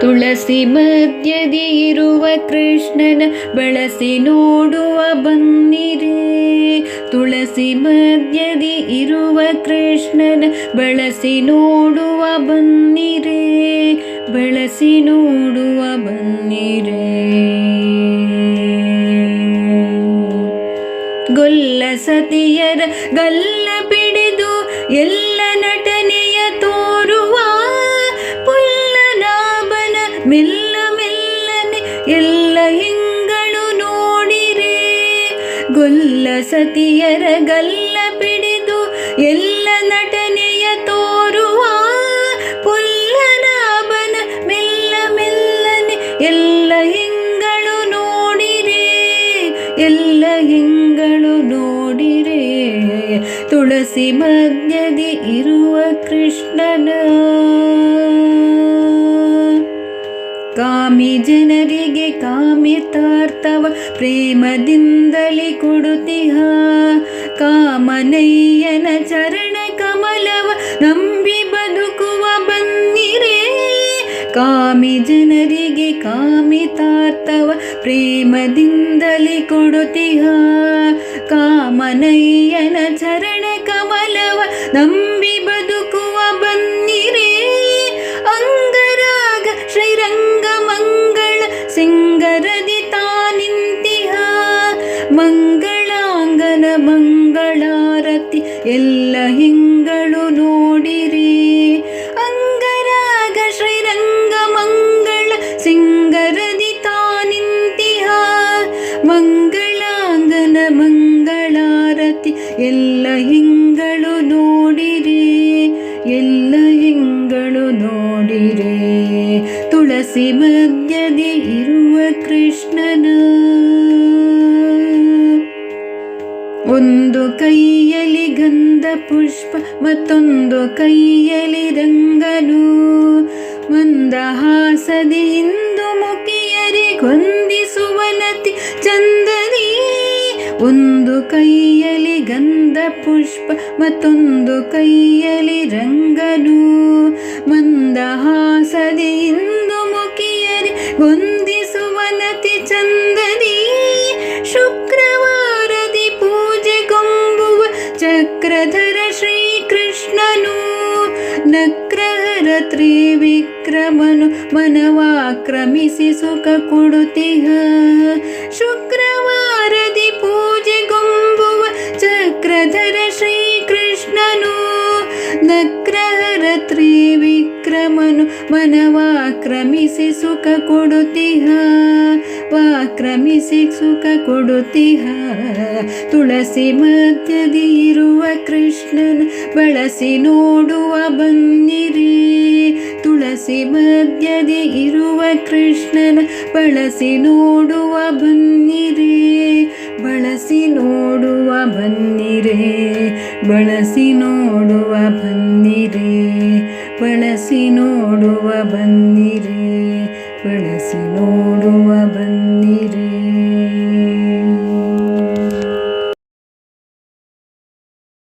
ತುಳಸಿ ಮಧ್ಯದಿ ಇರುವ ಕೃಷ್ಣನ ಬಳಸಿ ನೋಡುವ ಬನ್ನಿರೆ. ತುಳಸಿ ಮಧ್ಯದಿ ಇರುವ ಕೃಷ್ಣನ ಬಳಸಿ ನೋಡುವ ಬನ್ನಿರೆ, ಬಳಸಿ ನೋಡುವ ಬನ್ನಿರೆ. ಗೊಲ್ಲ ಸತಿಯರ ಗಲ್ಲ ಪಿಡಿದು ಎಲ್ಲ ನಟನೆಯ ತೋರುವ ಪುಲ್ಲನಾಭನ ಮೆಲ್ಲ ಮೆಲ್ಲನೆ ಎಲ್ಲ ಹಿಂಗಳು ನೋಡಿರೆ. ಗೊಲ್ಲ ಸತಿಯರ ಗಲ್ಲ ಪಿಡಿದು ಎಲ್ಲ ನಟನೆಯ ತೋರುವ ಪುಲ್ಲನಾಭನ ಮೆಲ್ಲ ಮೆಲ್ಲನೆ ಎಲ್ಲ ಹಿಂಗಳು ನೋಡಿರೆ, ಎಲ್ಲ ಹಿಂಗಳು ನೋಡಿರೆ. ತುಳಸಿ ಮಧ್ಯದಿ ಇರುವ ಕೃಷ್ಣನ ಕಾಮಿ ಜನರಿಗೆ ಕಾಮಿತಾರ್ಥವ ಪ್ರೇಮದಿಂದಲೇ ಕೊಡುತ್ತಿಹ. ಕಾಮನಯ್ಯನ ಚರಣ ಕಮಲವ ನಂಬಿ ಬದುಕುವ ಬನ್ನಿರೆ. ಕಾಮಿ ಜನರಿಗೆ ಕಾಮಿತಾರ್ಥವ ಪ್ರೇಮದಿಂದಲೇ ಕೊಡುತ್ತಿಹ. ಕಾಮನಯ್ಯನ ಚರಣ ಕಮಲವ ನಂಬಿ ಬದುಕುವ ಬನ್ನಿರೆ. ಅಂಗರಾಗ ಶ್ರೀರಂಗ ಮಂಗಳ ಸಿಂಗರದಿ ತಾನಿಂತಿಹ. ಮಂಗಳಾಂಗನ ಮಂಗಳಾರತಿ ಎಲ್ಲ ಹಿಂಗಳು ನೋಡಿರಿ. ಅಂಗರಾಗ ಶ್ರೀರಂಗ ಮಂಗಳ ಸಿಂಗರದಿ ತಾನಿಂತಿಹ. ಮಂಗಳಾಂಗನ ಮಂಗಳಾರತಿ ಎಲ್ಲ ಹಿಂಗಳು ನೋಡಿರಿ, ಎಲ್ಲ ಹಿಂಗಳು ನೋಡಿರೆ. ತುಳಸಿ ಮಧ್ಯದಿ ಇರುವ ಕೃಷ್ಣನ ಒಂದು ಕೈಯಲ್ಲಿ ಗಂಧ ಪುಷ್ಪ ಮತ್ತೊಂದು ಕೈಯಲ್ಲಿ ರಂಗನು. ಮಂದಹಾಸದಿ ಇಂದು ಮುಖಿಯರಿಗೊಂದಿಸುವನತಿ ಚಂದನಿ. ಒಂದು ಕೈಯಲ್ಲಿ ಗಂಧ ಪುಷ್ಪ ಮತ್ತೊಂದು ಕೈಯಲ್ಲಿ ರಂಗನು. ಮಂದಹಾಸದಿ ಇಂದು ಮುಖಿಯರಿಗೊಂದಿಸುವನತಿ ಚಂದನಿ. ಶುಕ್ರವಾರದಿ ಪೂಜೆಗೊಂಬುವ ಚಕ್ರಧರ ಶ್ರೀಕೃಷ್ಣನು. ನಕ್ರಹರ ತ್ರಿವಿಕ್ರಮನು ಮನವಾಕ್ರಮಿಸಿ ಸುಖ ಕೊಡುತ್ತಿಹ. ಶುಕ್ರವಾರದಿ ಪೂಜೆಗೊಂಬುವ ಚಕ್ರಧರ ಶ್ರೀಕೃಷ್ಣನು. ನಕ್ರಹರ ತ್ರಿವಿಕ್ರಮನು ಮನವಾಕ್ರಮಿಸಿ ಸುಖ ಕೊಡುತ್ತಿಹ. ವಾಕ್ರಮಿಸಿ ಸುಖ ಕೊಡುತ್ತಿಹ. ತುಳಸಿ ಮಧ್ಯದಿ ಇರುವ ಕೃಷ್ಣನ ಬಳಸಿ ನೋಡುವ ಬನ್ನಿರಿ. ತುಳಸಿ ಮಧ್ಯದಿ ಇರುವ ಕೃಷ್ಣನ ಬಳಸಿ ನೋಡುವ ಬನ್ನಿರಿ, ಬಳಸಿ ನೋಡುವ ಬನ್ನಿರೆ. ಬಳಸಿ ನೋಡುವ ಬನ್ನಿರೆ, ಬಳಸಿ ನೋಡುವ ಬನ್ನಿರೆ, ಬಳಸಿ ನೋಡುವ